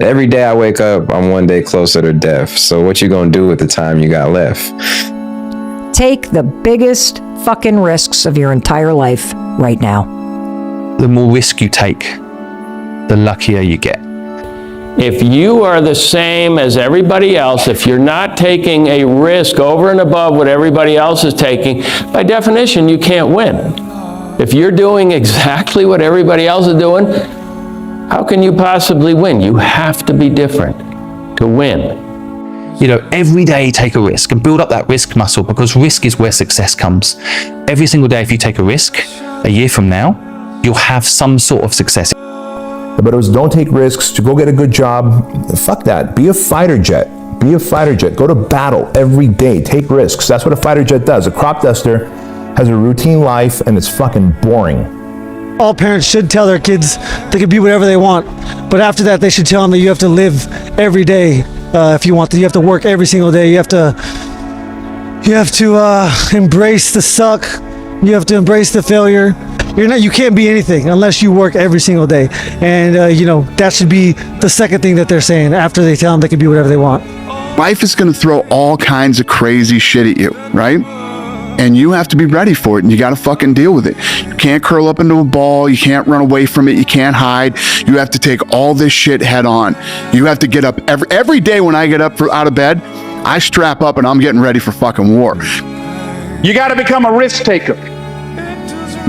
Every day I wake up, I'm one day closer to death. So what you gonna do with the time you got left? Take the biggest fucking risks of your entire life right now. The more risk you take, the luckier you get. If you are the same as everybody else, if you're not taking a risk over and above what everybody else is taking, by definition, you can't win. If you're doing exactly what everybody else is doing, how can you possibly win? You have to be different to win. You know, every day take a risk and build up that risk muscle, because risk is where success comes. Every single day, if you take a risk, a year from now, you'll have some sort of success. But it was don't take risks, to go get a good job. Fuck that. Be a fighter jet. Be a fighter jet. Go to battle every day. Take risks. That's what a fighter jet does. A crop duster has a routine life and it's fucking boring. All parents should tell their kids they can be whatever they want, but after that they should tell them that you have to live every day. If you want to, you have to work every single day. You have to embrace the suck. You have to embrace the failure. You can't be anything unless you work every single day. And that should be the second thing that they're saying after they tell them they can be whatever they want. Life is going to throw all kinds of crazy shit at you, right? And you have to be ready for it, and you got to fucking deal with it. You can't curl up into a ball. You can't run away from it. You can't hide. You have to take all this shit head on. You have to get up every day. When I get up out of bed, I strap up and I'm getting ready for fucking war. You got to become a risk taker.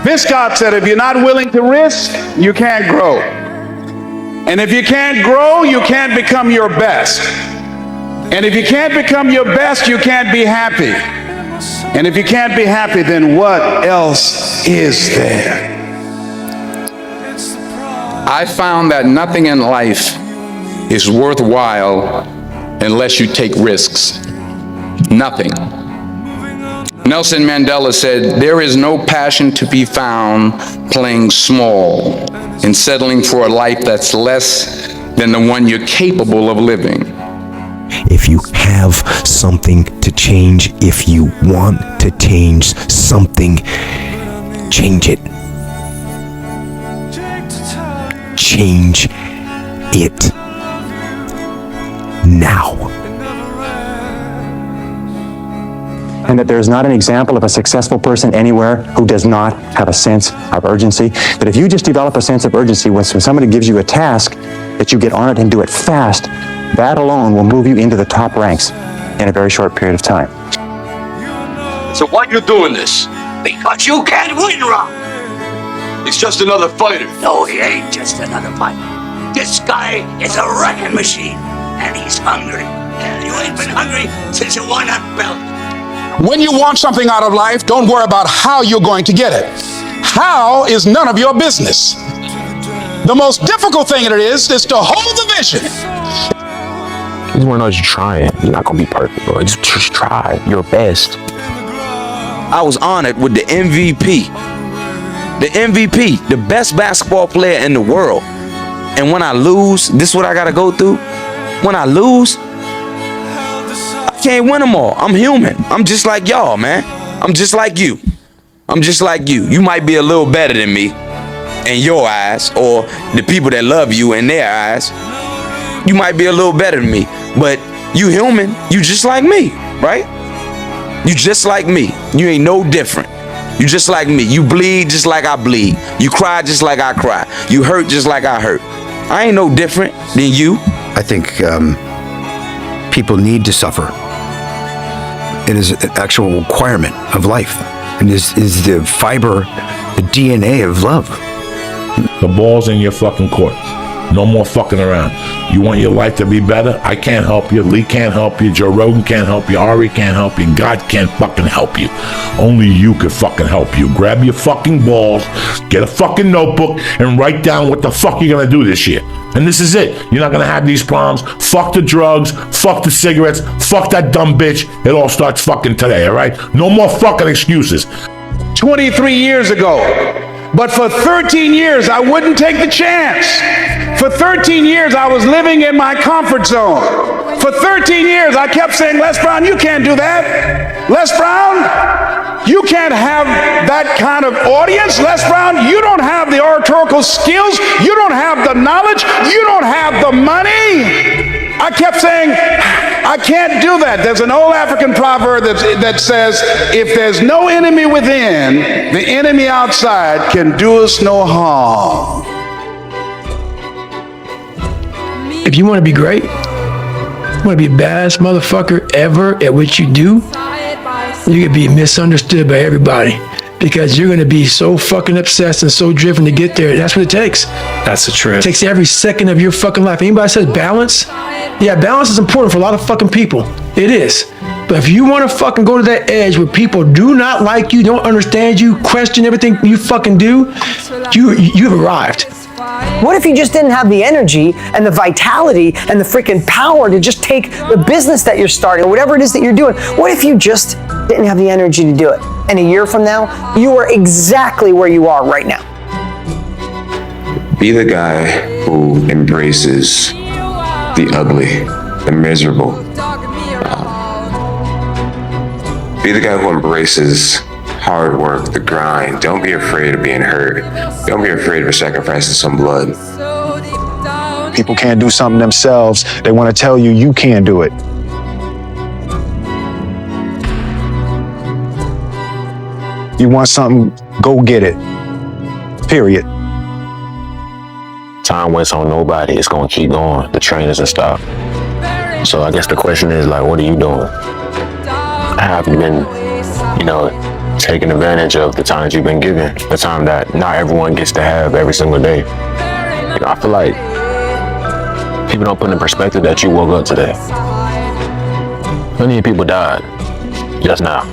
Viscott said, if you're not willing to risk, you can't grow. And if you can't grow, you can't become your best. And if you can't become your best, you can't be happy. And if you can't be happy, then what else is there? I found that nothing in life is worthwhile unless you take risks. Nothing. Nelson Mandela said, there is no passion to be found playing small and settling for a life that's less than the one you're capable of living. If you have something to change, if you want to change something, change it. Change it now. And that there is not an example of a successful person anywhere who does not have a sense of urgency. That if you just develop a sense of urgency when somebody gives you a task, that you get on it and do it fast, that alone will move you into the top ranks in a very short period of time. So why you doing this? Because you can't win, Rob. He's just another fighter. No, he ain't just another fighter. This guy is a wrecking machine, and he's hungry. And you ain't been hungry since you won that belt. When you want something out of life, don't worry about how you're going to get it. How is none of your business. The most difficult thing it is to hold the vision. You just want to know that you're trying. You're not going to be perfect, bro. Just try your best. I was honored with the MVP. The MVP, the best basketball player in the world. And when I lose, this is what I got to go through. When I lose, I can't win them all. I'm human. I'm just like y'all, man. I'm just like you. I'm just like you. You might be a little better than me in your eyes, or the people that love you in their eyes. You might be a little better than me, but you human. You just like me, right? You just like me. You ain't no different. You just like me. You bleed just like I bleed. You cry just like I cry. You hurt just like I hurt. I ain't no different than you. I think people need to suffer. It is an actual requirement of life. And is the fiber, the DNA of love. The ball's in your fucking court. No more fucking around. You want your life to be better? I can't help you. Lee can't help you. Joe Rogan can't help you. Ari can't help you. God can't fucking help you. Only you can fucking help you. Grab your fucking balls, get a fucking notebook, and write down what the fuck you're gonna do this year. And this is it. You're not gonna have these problems. Fuck the drugs. Fuck the cigarettes. Fuck that dumb bitch. It all starts fucking today, all right? No more fucking excuses. 23 years ago. But for 13 years, I wouldn't take the chance. For 13 years, I was living in my comfort zone. For 13 years, I kept saying, Les Brown, you can't do that. Les Brown, You can't have that kind of audience, Les Brown. You don't have the oratorical skills. You don't have the knowledge. You don't have the money. I kept saying, I can't do that. There's an old African proverb that says, if there's no enemy within, the enemy outside can do us no harm. If you want to be great, you want to be the baddest motherfucker ever at what you do, you're going to be misunderstood by everybody because you're going to be so fucking obsessed and so driven to get there. That's what it takes. That's the truth. It takes every second of your fucking life. Anybody says balance? Yeah, balance is important for a lot of fucking people. It is. But if you want to fucking go to that edge where people do not like you, don't understand you, question everything you fucking do, you've arrived. What if you just didn't have the energy and the vitality and the freaking power to just take the business that you're starting or whatever it is that you're doing? What if you just didn't have the energy to do it? And a year from now, you are exactly where you are right now. Be the guy who embraces the ugly, the miserable. Be the guy who embraces hard work, the grind. Don't be afraid of being hurt. Don't be afraid of sacrificing some blood. People can't do something themselves. They want to tell you you can't do it. You want something, go get it. Period. Time waits on nobody. It's going to keep going. The train doesn't stop. So I guess the question is, like, what are you doing? Have you been, taking advantage of the times you've been given? The time that not everyone gets to have every single day. I feel like people don't put in perspective that you woke up today. Many people died just now.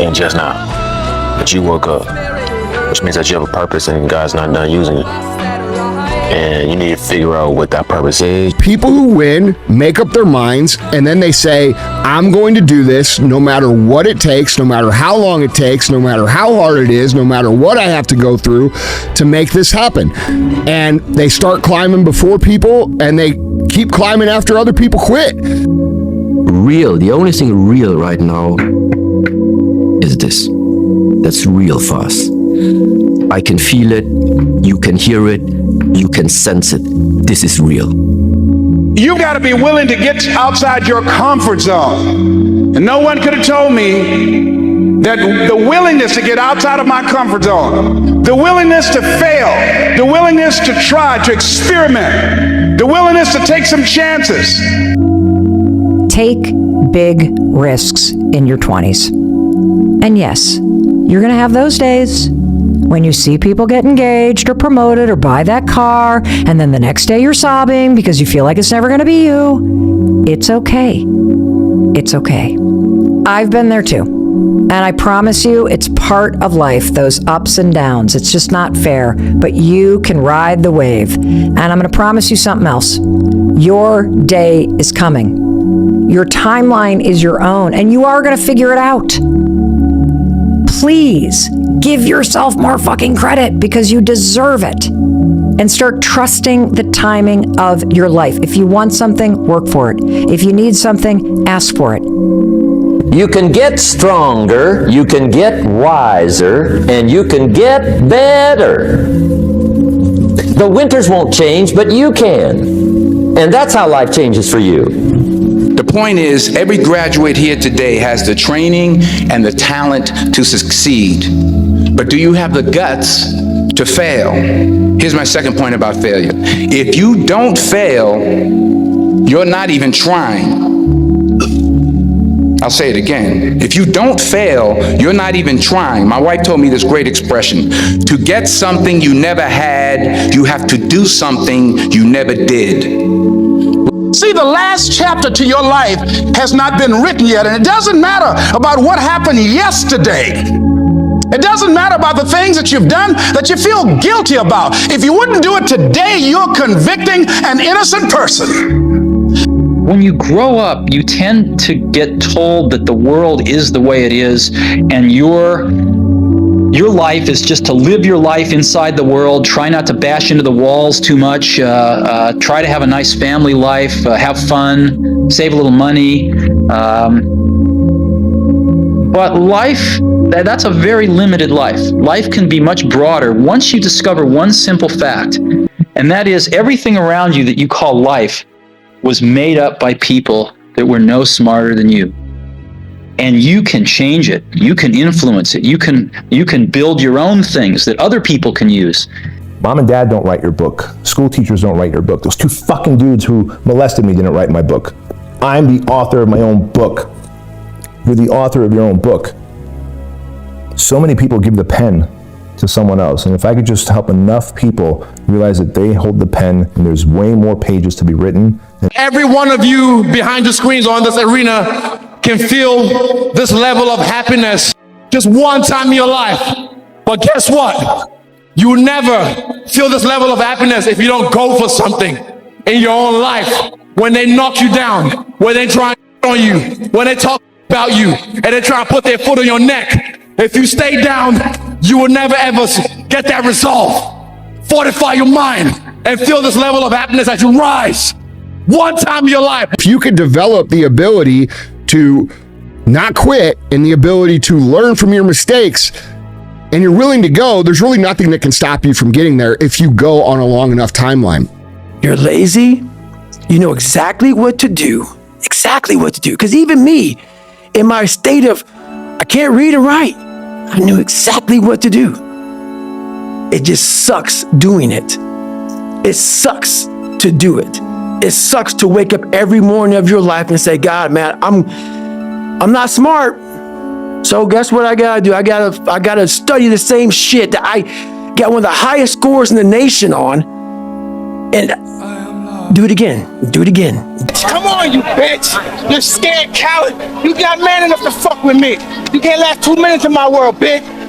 And just now. But you woke up. Which means that you have a purpose and God's not done using it. And you need to figure out what that purpose is. People who win make up their minds and then they say, I'm going to do this no matter what it takes, no matter how long it takes, no matter how hard it is, no matter what I have to go through to make this happen. And they start climbing before people and they keep climbing after other people quit. Real, the only thing real right now is this. That's real for us. I can feel it, you can hear it, you can sense it. This is real. You've got to be willing to get outside your comfort zone. And no one could have told me that the willingness to get outside of my comfort zone, the willingness to fail, the willingness to try, to experiment, the willingness to take some chances. Take big risks in your 20s. And yes, you're going to have those days when you see people get engaged or promoted or buy that car, and then the next day you're sobbing because you feel like it's never going to be you. It's okay. It's okay. I've been there too. And I promise you, it's part of life, those ups and downs. It's just not fair, but you can ride the wave. And I'm going to promise you something else. Your day is coming. Your timeline is your own, and you are going to figure it out. Please give yourself more fucking credit because you deserve it. And start trusting the timing of your life. If you want something, work for it. If you need something, ask for it. You can get stronger, you can get wiser, and you can get better. The winters won't change, but you can. And that's how life changes for you. The point is, every graduate here today has the training and the talent to succeed. But do you have the guts to fail? Here's my second point about failure. If you don't fail, you're not even trying. I'll say it again. If you don't fail, you're not even trying. My wife told me this great expression. To get something you never had, you have to do something you never did. See, the last chapter to your life has not been written yet, and it doesn't matter about what happened yesterday. It doesn't matter about the things that you've done that you feel guilty about. If you wouldn't do it today, you're convicting an innocent person. When you grow up, you tend to get told that the world is the way it is, and your life is just to live your life inside the world, try not to bash into the walls too much, try to have a nice family life, have fun, save a little money. But life, that's a very limited life. Life can be much broader once you discover one simple fact, and that is everything around you that you call life was made up by people that were no smarter than you. And you can change it. You can influence it. You can build your own things that other people can use. Mom and dad don't write your book. School teachers don't write your book. Those two fucking dudes who molested me didn't write my book. I'm the author of my own book. You're the author of your own book. So many people give the pen to someone else. And if I could just help enough people realize that they hold the pen and there's way more pages to be written. Every one of you behind the screens or in this arena can feel this level of happiness just one time in your life. But guess what? You will never feel this level of happiness if you don't go for something in your own life. When they knock you down, when they try on you, when they talk about you, and they try to put their foot on your neck, if you stay down, you will never ever get that resolve. Fortify your mind and feel this level of happiness as you rise. One time in your life. If you could develop the ability to not quit and the ability to learn from your mistakes, and you're willing to go, there's really nothing that can stop you from getting there if you go on a long enough timeline. You're lazy, you know exactly what to do. Exactly what to do. Because even me, in my state of, I can't read and write, I knew exactly what to do. It just sucks doing it. It sucks to do it. It sucks to wake up every morning of your life and say, God, man, I'm not smart. So guess what I gotta do? I gotta study the same shit that I got one of the highest scores in the nation on, and do it again. Do it again. Come on, you bitch. You're scared coward. You got man enough to fuck with me. You can't last 2 minutes in my world, bitch.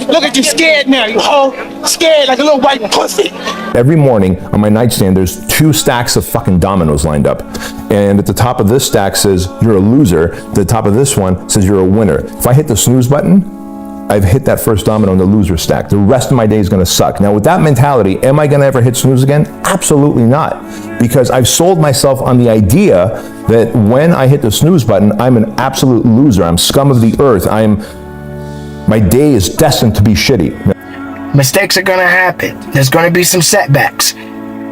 Look at you scared now, you hoe. Scared like a little white pussy. Every morning on my nightstand, there's 2 stacks of fucking dominoes lined up. And at the top of this stack says, you're a loser. The top of this one says, you're a winner. If I hit the snooze button, I've hit that first domino in the loser stack. The rest of my day is gonna suck. Now with that mentality, am I gonna ever hit snooze again? Absolutely not. Because I've sold myself on the idea that when I hit the snooze button, I'm an absolute loser. I'm scum of the earth. My day is destined to be shitty. Mistakes are gonna happen. There's gonna be some setbacks.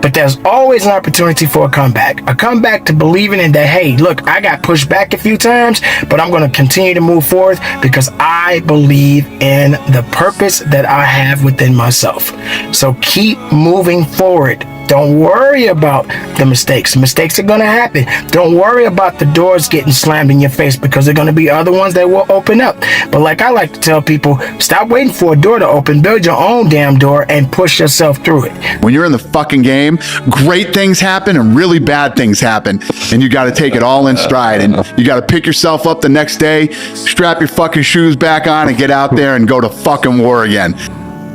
But there's always an opportunity for a comeback. A comeback to believing in that, hey, look, I got pushed back a few times, but I'm gonna continue to move forward because I believe in the purpose that I have within myself. So keep moving forward. Don't worry about the mistakes. Mistakes are going to happen. Don't worry about the doors getting slammed in your face because there are going to be other ones that will open up. But like I like to tell people, stop waiting for a door to open. Build your own damn door and push yourself through it. When you're in the fucking game, great things happen and really bad things happen. And you got to take it all in stride. And you got to pick yourself up the next day, strap your fucking shoes back on and get out there and go to fucking war again.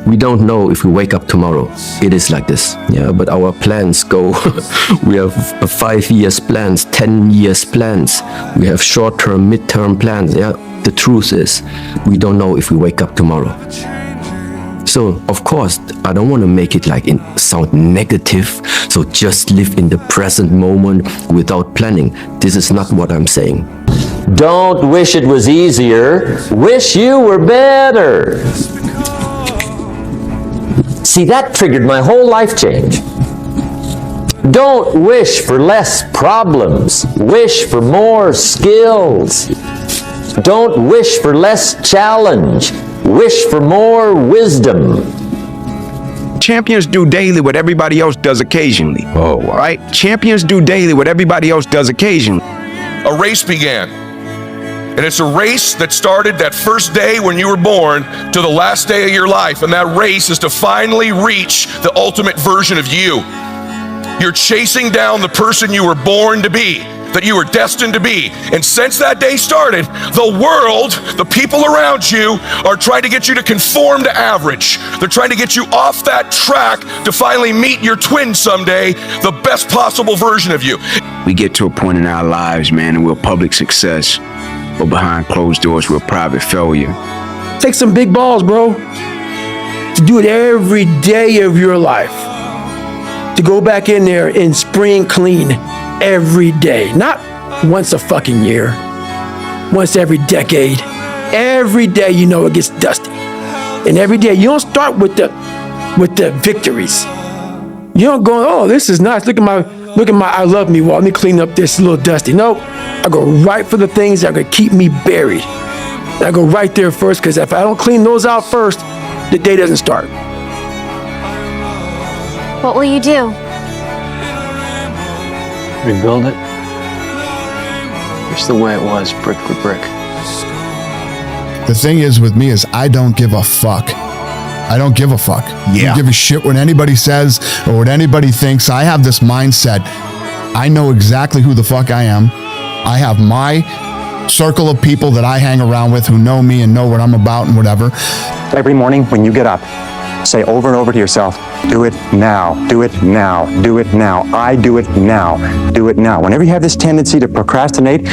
We don't know if we wake up tomorrow. It is like this. Yeah, but our plans go. We have 5 years plans, 10 years plans. We have short-term, mid-term plans. Yeah, the truth is, we don't know if we wake up tomorrow. So, of course, I don't want to make it sound negative. So just live in the present moment without planning. This is not what I'm saying. Don't wish it was easier. Wish you were better. See, that triggered my whole life change. Don't wish for less problems. Wish for more skills. Don't wish for less challenge. Wish for more wisdom. Champions do daily what everybody else does occasionally. Oh, wow. Right? Champions do daily what everybody else does occasionally. A race began. And it's a race that started that first day when you were born to the last day of your life. And that race is to finally reach the ultimate version of you. You're chasing down the person you were born to be, that you were destined to be. And since that day started, the world, the people around you, are trying to get you to conform to average. They're trying to get you off that track to finally meet your twin someday, the best possible version of you. We get to a point in our lives, man, and we're public success. But behind closed doors, we're private failure. Take some big balls, bro. To do it every day of your life. To go back in there and spring clean every day. Not once a fucking year. Once every decade. every day you know it gets dusty. And every day you don't start with the victories. You don't go, oh, this is nice. Look at my I love me wall. Let me clean up this, a little dusty. No, I go right for the things that are gonna keep me buried. And I go right there first, because if I don't clean those out first, the day doesn't start. What will you do? Rebuild it. Just the way it was, brick for brick. The thing is with me is I don't give a fuck. I don't give a fuck. I don't give a shit what anybody says or what anybody thinks. I have this mindset. I know exactly who the fuck I am. I have my circle of people that I hang around with who know me and know what I'm about and whatever. Every morning when you get up, say over and over to yourself, do it now, do it now, do it now. I do it now, do it now. Whenever you have this tendency to procrastinate,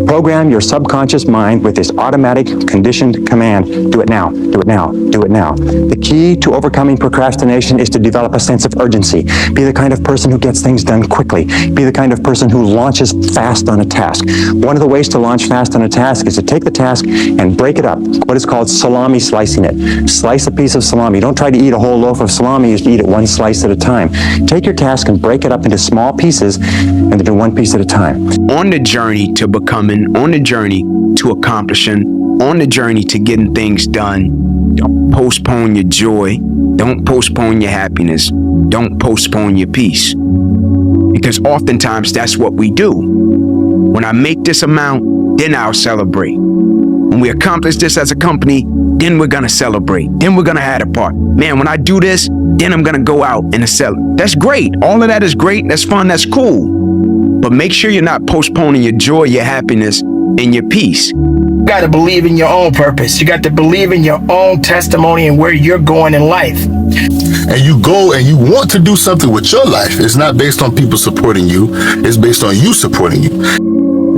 program your subconscious mind with this automatic conditioned command, do it now, do it now, do it now. The key to overcoming procrastination is to develop a sense of urgency. Be the kind of person who gets things done quickly. Be the kind of person who launches fast on a task. One of the ways to launch fast on a task is to take the task and break it up, what is called salami slicing it. Slice a piece of salami. Don't try to eat a whole loaf of salami, you eat it one slice at a time. Take your task and break it up into small pieces and do one piece at a time. On the journey to becoming, on the journey to accomplishing, on the journey to getting things done, don't postpone your joy. Don't postpone your happiness. Don't postpone your peace. Because oftentimes that's what we do. When I make this amount, then I'll celebrate. When we accomplish this as a company, then we're gonna celebrate. Then we're gonna have a party. Man, when I do this, then I'm gonna go out and celebrate. That's great. All of that is great. That's fun. That's cool. But make sure you're not postponing your joy, your happiness, and your peace. You got to believe in your own purpose. You got to believe in your own testimony and where you're going in life. And you go and you want to do something with your life. It's not based on people supporting you. It's based on you supporting you.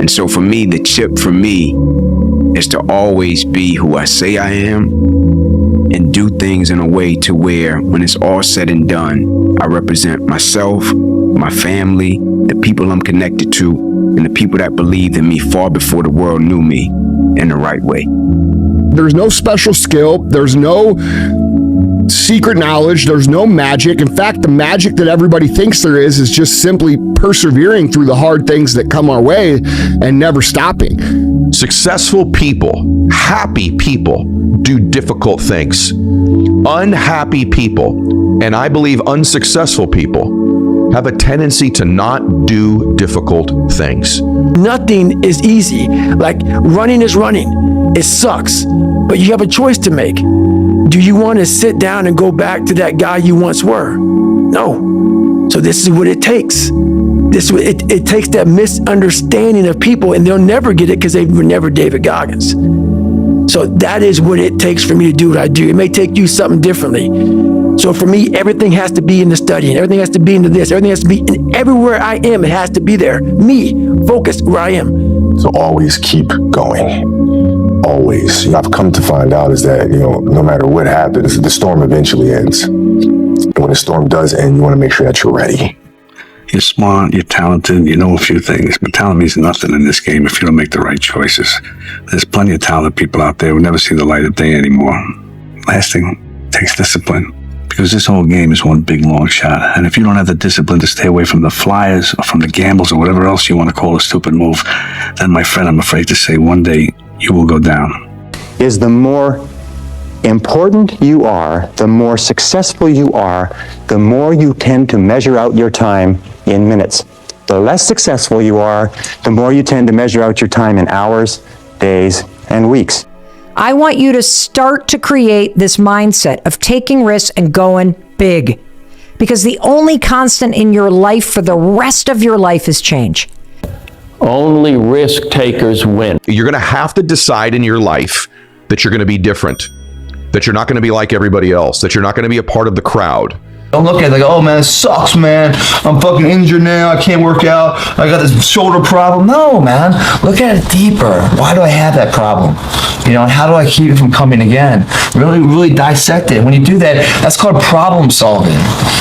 And so for me, the chip for me is to always be who I say I am and do things in a way to where when it's all said and done, I represent myself, my family, the people I'm connected to, and the people that believed in me far before the world knew me in the right way. There's no special skill. There's no secret knowledge. There's no magic. In fact, the magic that everybody thinks there is just simply persevering through the hard things that come our way and never stopping. Successful people, happy people, do difficult things. Unhappy people, and I believe unsuccessful people, have a tendency to not do difficult things. Nothing is easy. Like running is running. It sucks, but you have a choice to make. Do you want to sit down and go back to that guy you once were? No. So this is what it takes. It takes that misunderstanding of people, and they'll never get it because they were never David Goggins. So that is what it takes for me to do what I do. It may take you something differently. So for me, everything has to be in the studying. Everything has to be into this. Everything has to be in everywhere I am. It has to be there. Me, focused where I am. So always keep going. Always. I've come to find out is that, no matter what happens, the storm eventually ends. And when the storm does end, you want to make sure that you're ready. You're smart, you're talented, you know a few things, but talent means nothing in this game if you don't make the right choices. There's plenty of talented people out there who never see the light of day anymore. Last thing, takes discipline. Because this whole game is one big long shot. And if you don't have the discipline to stay away from the flyers or from the gambles or whatever else you want to call a stupid move, then my friend, I'm afraid to say one day you will go down. Is the more important you are, the more successful you are, the more you tend to measure out your time in minutes. The less successful you are, the more you tend to measure out your time in hours, days, and weeks. I want you to start to create this mindset of taking risks and going big. Because the only constant in your life for the rest of your life is change. Only risk takers win. You're going to have to decide in your life that you're going to be different, that you're not going to be like everybody else, that you're not going to be a part of the crowd, Don't look at it like, oh man, it sucks, man. I'm fucking injured now. I can't work out. I got this shoulder problem. No, man. Look at it deeper. Why do I have that problem? You know, and how do I keep it from coming again? Really dissect it. When you do that, that's called problem solving.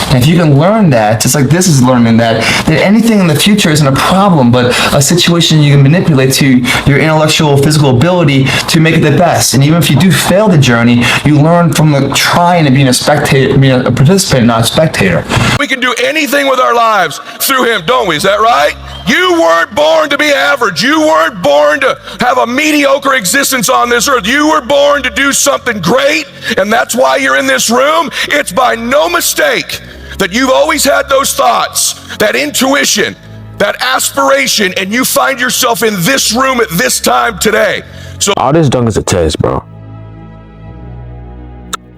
And if you can learn that, just like this is learning that anything in the future isn't a problem, but a situation you can manipulate to your intellectual, physical ability to make it the best. And even if you do fail the journey, you learn from the trying and being a spectator, being a participant, not a spectator. We can do anything with our lives through him, don't we? Is that right? You weren't born to be average. You weren't born to have a mediocre existence on this earth. You were born to do something great, and that's why you're in this room. It's by no mistake that you've always had those thoughts, that intuition, that aspiration, and you find yourself in this room at this time today. So all this done is a test, bro.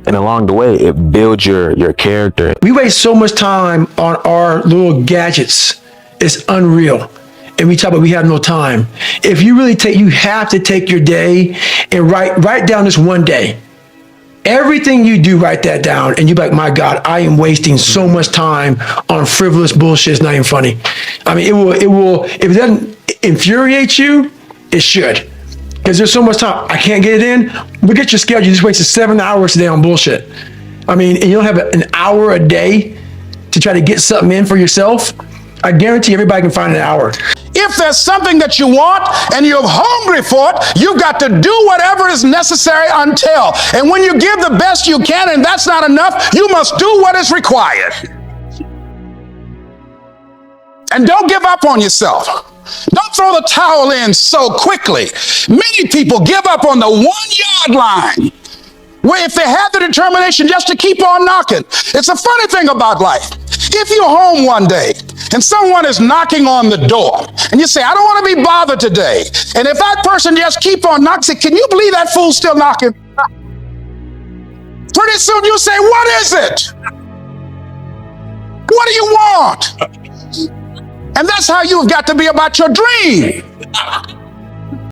And along the way, it builds your character. We waste so much time on our little gadgets. It's unreal. And we talk about we have no time. If you really you have to take your day and write down this one day. Everything you do, write that down, and you're like, my God, I am wasting so much time on frivolous bullshit. It's not even funny. I mean, it will, if it doesn't infuriate you, it should. Because there's so much time. I can't get it in. Look at your schedule. You just wasted 7 hours today on bullshit. I mean, and you don't have an hour a day to try to get something in for yourself. I guarantee everybody can find an hour. If there's something that you want and you're hungry for it, you've got to do whatever is necessary until. And when you give the best you can and that's not enough, you must do what is required. And don't give up on yourself. Don't throw the towel in so quickly. Many people give up on the 1 yard line, where if they have the determination just to keep on knocking. It's a funny thing about life. If you're home one day and someone is knocking on the door and you say, I don't want to be bothered today. And if that person just keep on knocking, say, can you believe that fool's still knocking? Pretty soon you say, what is it? What do you want? And that's how you've got to be about your dream.